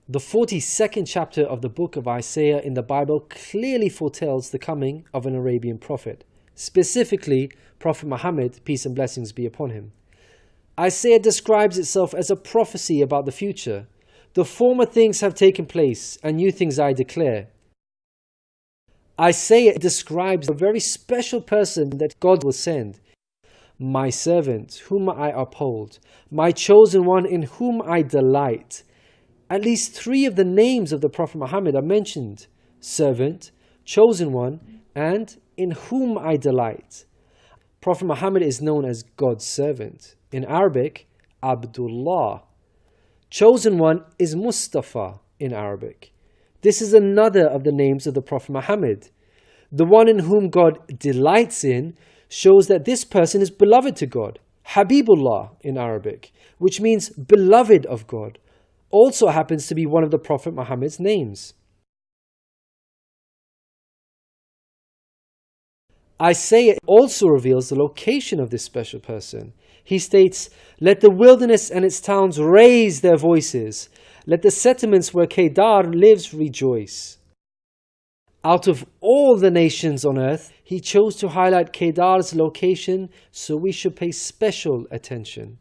The 42nd chapter of the book of Isaiah in the Bible clearly foretells the coming of an Arabian prophet, specifically Prophet Muhammad, peace and blessings be upon him. Isaiah describes itself as a prophecy about the future. The former things have taken place, and new things I declare. Isaiah describes a very special person that God will send. My servant, whom I uphold, my chosen one in whom I delight. At least 3 of the names of the Prophet Muhammad are mentioned: servant, chosen one, and in whom I delight. Prophet Muhammad is known as God's servant. In Arabic, Abdullah. Chosen one is Mustafa in Arabic. This is another of the names of the Prophet Muhammad. The one in whom God delights in shows that this person is beloved to God. Habibullah in Arabic, which means beloved of God, also happens to be one of the Prophet Muhammad's names. Isaiah also reveals the location of this special person. He states, "Let the wilderness and its towns raise their voices. Let the settlements where Kedar lives rejoice." Out of all the nations on earth, he chose to highlight Kedar's location, so we should pay special attention.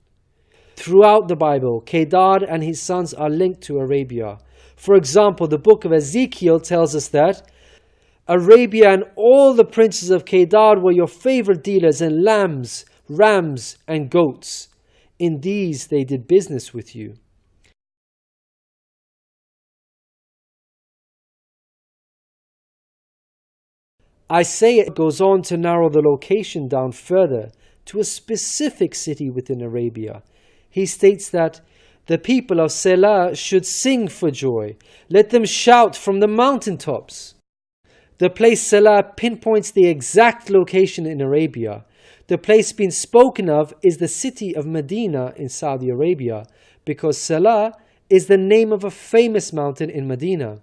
Throughout the Bible, Kedar and his sons are linked to Arabia. For example, the book of Ezekiel tells us that Arabia and all the princes of Kedar were your favorite dealers in lambs, rams, and goats. In these they did business with you. Isaiah goes on to narrow the location down further to a specific city within Arabia. He states that the people of Selah should sing for joy. Let them shout from the mountaintops. The place Selah pinpoints the exact location in Arabia. The place being spoken of is the city of Medina in Saudi Arabia, because Selah is the name of a famous mountain in Medina.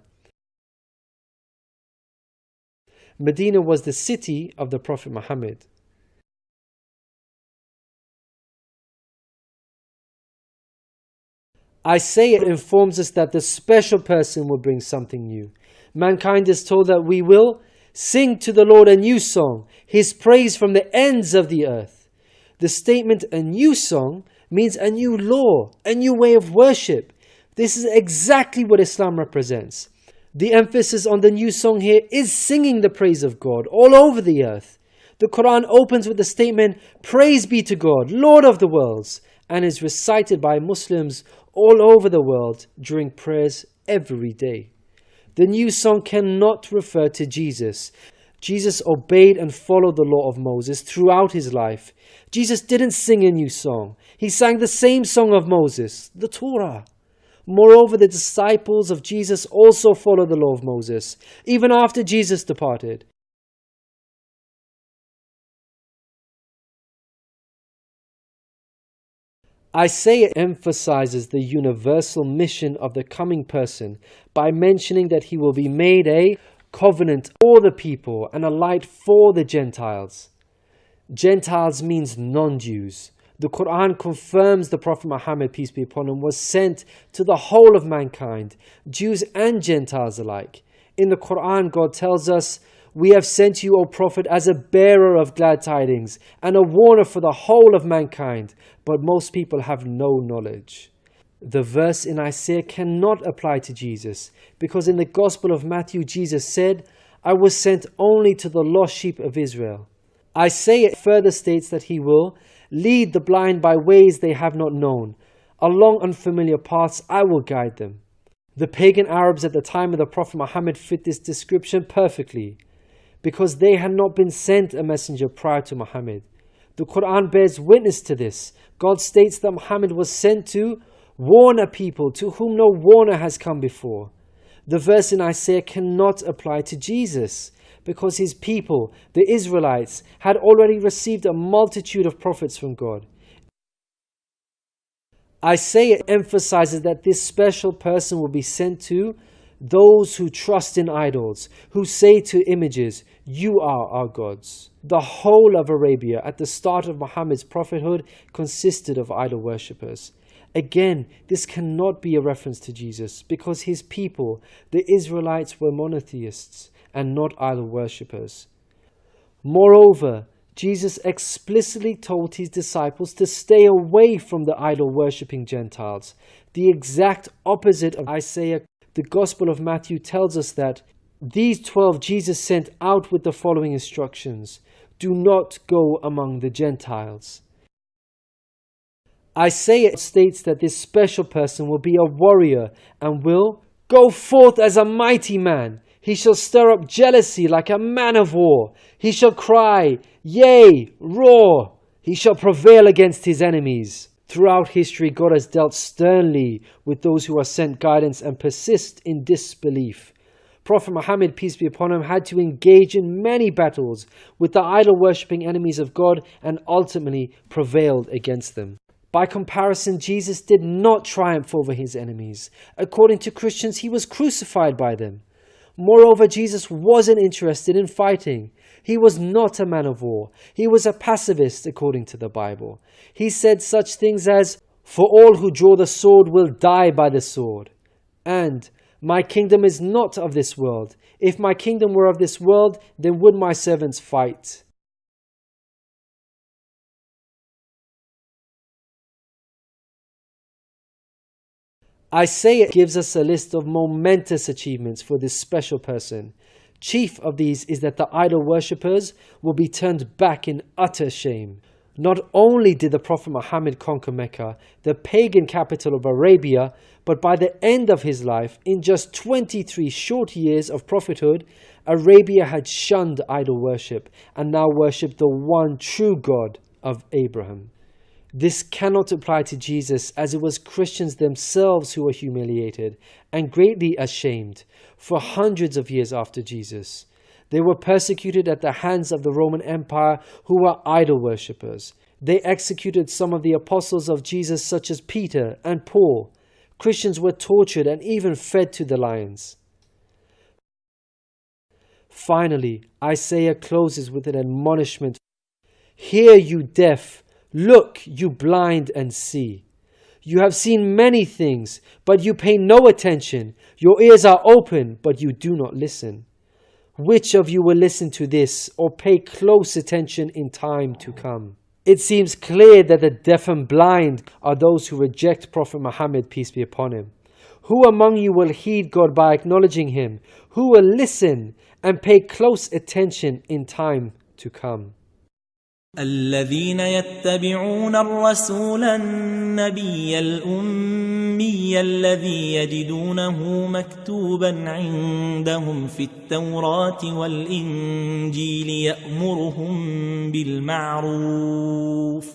Medina was the city of the Prophet Muhammad. Isaiah informs us that the special person will bring something new. Mankind is told that we will sing to the Lord a new song, His praise from the ends of the earth. The statement "a new song" means a new law, a new way of worship. This is exactly what Islam represents. The emphasis on the new song here is singing the praise of God all over the earth. The Quran opens with the statement, "Praise be to God, Lord of the worlds," and is recited by Muslims all over the world during prayers every day. The new song cannot refer to Jesus. Jesus obeyed and followed the law of Moses throughout his life. Jesus didn't sing a new song. He sang the same song of Moses, the Torah. Moreover, the disciples of Jesus also followed the law of Moses, even after Jesus departed. Isaiah emphasizes the universal mission of the coming person by mentioning that he will be made a covenant for the people and a light for the Gentiles. Gentiles means non-Jews. The Quran confirms the Prophet Muhammad, peace be upon him, was sent to the whole of mankind, Jews and Gentiles alike. In the Quran, God tells us, "We have sent you, O Prophet, as a bearer of glad tidings and a warner for the whole of mankind, but most people have no knowledge." The verse in Isaiah cannot apply to Jesus, because in the Gospel of Matthew, Jesus said, "I was sent only to the lost sheep of Israel." Isaiah further states that he will lead the blind by ways they have not known. Along unfamiliar paths I will guide them. The pagan Arabs at the time of the Prophet Muhammad fit this description perfectly, because they had not been sent a messenger prior to Muhammad. The Quran bears witness to this. God states that Muhammad was sent to warn a people to whom no warner has come before. The verse in Isaiah cannot apply to Jesus, because his people, the Israelites, had already received a multitude of prophets from God. Isaiah emphasizes that this special person will be sent to those who trust in idols, who say to images, "You are our gods." The whole of Arabia at the start of Muhammad's prophethood consisted of idol worshippers. Again, this cannot be a reference to Jesus because his people, the Israelites, were monotheists and not idol worshippers. Moreover, Jesus explicitly told his disciples to stay away from the idol-worshipping Gentiles, the exact opposite of Isaiah. The Gospel of Matthew tells us that these 12 Jesus sent out with the following instructions: do not go among the Gentiles. Isaiah states that this special person will be a warrior and will go forth as a mighty man. He shall stir up jealousy like a man of war. He shall cry, yea, roar. He shall prevail against his enemies. Throughout history, God has dealt sternly with those who are sent guidance and persist in disbelief. Prophet Muhammad, peace be upon him, had to engage in many battles with the idol-worshipping enemies of God and ultimately prevailed against them. By comparison, Jesus did not triumph over his enemies. According to Christians, he was crucified by them. Moreover, Jesus wasn't interested in fighting. He was not a man of war. He was a pacifist, according to the Bible. He said such things as, "For all who draw the sword will die by the sword," and "My kingdom is not of this world. If my kingdom were of this world, then would my servants fight." Isaiah gives us a list of momentous achievements for this special person. Chief of these is that the idol worshippers will be turned back in utter shame. Not only did the Prophet Muhammad conquer Mecca, the pagan capital of Arabia, but by the end of his life, in just 23 short years of prophethood, Arabia had shunned idol worship and now worshipped the one true God of Abraham. This cannot apply to Jesus, as it was Christians themselves who were humiliated and greatly ashamed for hundreds of years after Jesus. They were persecuted at the hands of the Roman Empire, who were idol worshippers. They executed some of the apostles of Jesus, such as Peter and Paul. Christians were tortured and even fed to the lions. Finally, Isaiah closes with an admonishment. "Hear, you deaf. Look, you blind, and see. You have seen many things, but you pay no attention. Your ears are open, but you do not listen. Which of you will listen to this or pay close attention in time to come?" It seems clear that the deaf and blind are those who reject Prophet Muhammad, peace be upon him. Who among you will heed God by acknowledging him? Who will listen and pay close attention in time to come? الذين يتبعون الرسول النبي الأمي الذي يجدونه مكتوبا عندهم في التوراة والإنجيل يأمرهم بالمعروف